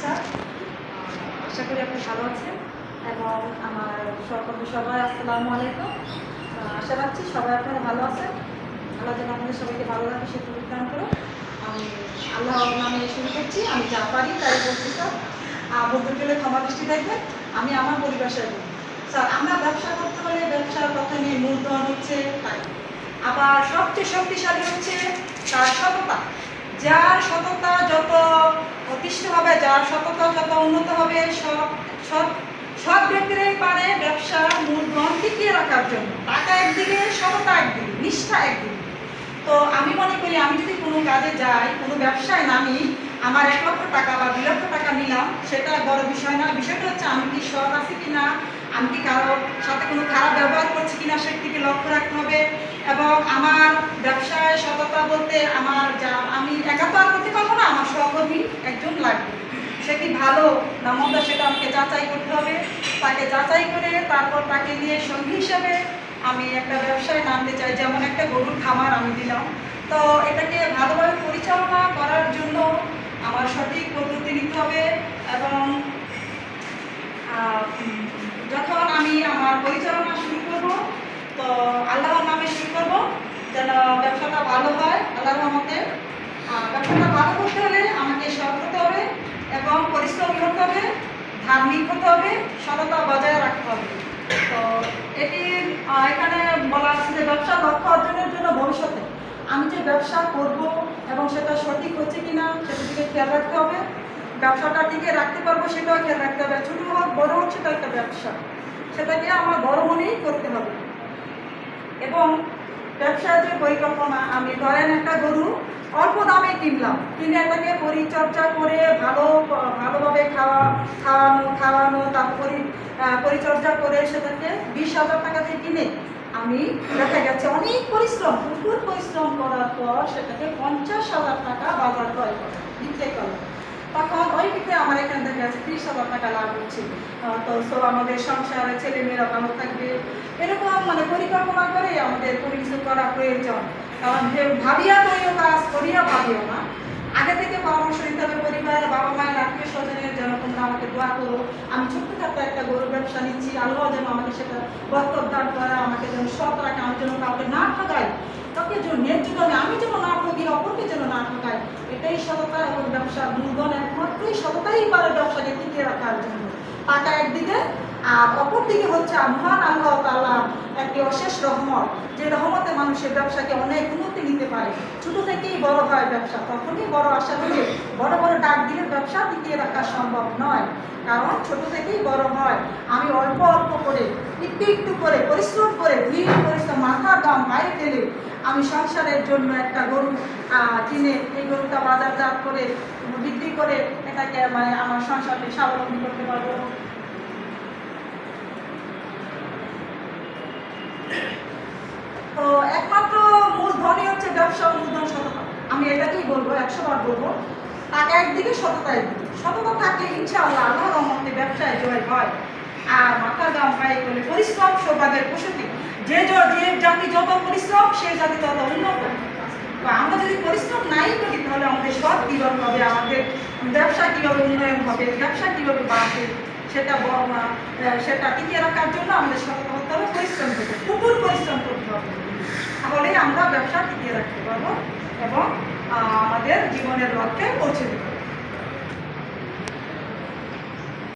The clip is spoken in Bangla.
স্যার। আশা করি আপনি ভালো আছেন এবং আমার সহকর্মী সবাই আসসালামু আলাইকুম। আশা রাখছি সবাই আপনারা ভালো আছেন। আল্লাহ যেন আমাদের সবাইকে ভালো রাখে সে প্রতিদান করো। আমি আল্লাহর নামে শুরু করছি। আমি যা পারি তাই বলছি স্যার। বলতে গেলে ক্ষমা দৃষ্টি দেখবেন। আমি আমার পরিবেশের বলি স্যার, আমরা ব্যবসা করতে হলে ব্যবসার কথা নিয়ে মূলধন হচ্ছে তাই, আবার সবচেয়ে শক্তিশালী হচ্ছে তার সততা। যার সততা যত প্রতিষ্ঠিত হবে, যার সততা যত উন্নত হবে, সব ব্যক্তিরাই পারে ব্যবসার মূলধন টিকিয়ে রাখার জন্য। টাকা একদিকে, সততা একদিকে, নিষ্ঠা একদিকে। তো আমি মনে করি আমি যদি কোনো কাজে যাই, কোনো ব্যবসায় নামি, আমার 1 লক্ষ টাকা বা 2 লক্ষ টাকা নিলাম, সেটা বড় বিষয় না। বিষয়টা হচ্ছে আমি কি সৎ আছি কিনা, আমি কি কারো সাথে কোনো খারাপ ব্যবহার করছি কিনা সেদিকে লক্ষ্য রাখতে হবে। এবং আমার ব্যবসায় সততা বলতে আমি একা তো আর করতে পারবো না, আমার সহকর্মী একজন লাগবে। সে কি ভালো না মন্দ সেটা আমাকে যাচাই করতে হবে। তাকে যাচাই করে তারপর তাকে নিয়ে সঙ্গী হিসেবে আমি একটা ব্যবসায় নামতে চাই। যেমন একটা গরুর খামার আমি দিলাম, তো এটাকে ভালোভাবে পরিচালনা করার জন্য আমার সঠিক পদ্ধতি নিতে হবে। এবং যখন আমি আমার পরিচালনা শুরু করব, তো আল্লাহর নামে শুরু করব, যেন ব্যবসাটা ভালো হয় আল্লাহর রহমতে। ব্যবসাটা ভালো করতে হলে আমাকে সৎ হতে হবে এবং পরিশ্রমী হতে হবে, ধার্মিক হতে হবে, সততা বজায় রাখতে হবে। তো এটি এখানে বলা আছে যে ব্যবসার লক্ষ্য অর্জনের জন্য ভবিষ্যতে আমি যে ব্যবসা করব এবং সেটা সঠিক হচ্ছে কিনা সেটার দিকে খেয়াল রাখতে হবে। ব্যবসাটা টিকে রাখতে পারবো সেটাও খেয়াল রাখতে হবে। ছোটো হোক বড় হোক সেটা একটা ব্যবসা, সেটাকে আমার বড় মনেই করতে হবে। এবং ব্যবসার যে পরিকল্পনা, আমি ধরেন একটা গরু অল্প দামে কিনে এটাকে পরিচর্যা করে ভালোভাবে খাওয়ানো তারপরে পরিচর্যা করে সেটাকে 20,000 টাকা দিয়ে কিনে আমি দেখা গেছে অনেক প্রচুর পরিশ্রম করার পর সেটাকে 50,000 টাকা বাজার ক্রয় করে বিক্রয় করে। তখন ওই বিক্রে আমার এখানে দেখা যাচ্ছে 30,000 টাকা লাভ হচ্ছে। তো আমাদের সংসারে ছেলেমেয়েরা ভালো থাকবে, এরকম পরিকল্পনা করে আমাদের কোনো কিছু করা প্রয়োজন। কারণ ভাবিয়া করিও কাজ, করিয়া ভাবিও না। আগে থেকে পরামর্শ নিতে হবে পরিবার, বাবা মায়ের, আত্মীয় স্বজনের, যেন তোমরা আমাকে দোয়া করো। আমি ছোট্টখাটো একটা গরুর ব্যবসা নিচ্ছি, আল্লাহ যেন আমাকে সেটা বরকত দান করে, আমাকে যেন সৎ রাখে, আমি যেন কাউকে না ঠকাই, তাকে যেন ন্যায্য দামে আমি যেন না ঠকি, অপরকে যেন না ঠকাই। এটাই সততা এবং ব্যবসার মূলধন। একমাত্রই সততাই পারে ব্যবসাকে টিকিয়ে রাখার জন্য। টাকা একদিকে, আর অপর দিকে হচ্ছে মহান আল্লাহ তাআলা একটি অশেষ রহমত, যে রহমতে মানুষের ব্যবসাকে অনেক উন্নতি নিতে পারে। ছোট থেকেই বড় হয় ব্যবসা, তখনই বড় আশা করে বড় বড় ডাক দিলে ব্যবসা টিকিয়ে রাখা সম্ভব নয়, কারণ ছোট থেকেই বড় হয়। আমি অল্প অল্প করে, একটু করে পরিশ্রম করে, পরিশ্রম মাথার দাম বাইরে ফেলে আমি সংসারের জন্য একটা গরু কিনে এই গরুটা বাজারজাত করে বিক্রি করে এটাকে আমার সংসারকে স্বাবলম্বী করতে পারবো। তো একমাত্র মূলধনই হচ্ছে ব্যবসা, মূলধন সততা। আমি এটাকেই বলবো, 100 বার বলবো, টাকা একদিকে, সততা একদিকে। সততা থাকলে ইনশাআল্লাহ আল্লাহর রহমতে ব্যবসায় জয় হয়। আর মাথার দাম বাইরে করলে পরিশ্রম সৌভাগ্যের প্রসূতি। যে জাতি যত পরিশ্রম, সে জাতি তত উন্নত। তো আমরা যদি পরিশ্রম নাই করি তাহলে আমাদের সৎ কীভাবে হবে, আমাদের ব্যবসা কীভাবে উন্নয়ন হবে, ব্যবসা কীভাবে বাড়বে, সেটা টিকিয়ে রাখার জন্য আমাদের সততা হতে হবে, পরিশ্রম করতে হবে, প্রচুর পরিশ্রম করতে হবে। তাহলেই আমরা ব্যবসা টিকিয়ে রাখতে পারবো এবং আমাদের জীবনের লক্ষ্যে পৌঁছে দেবো।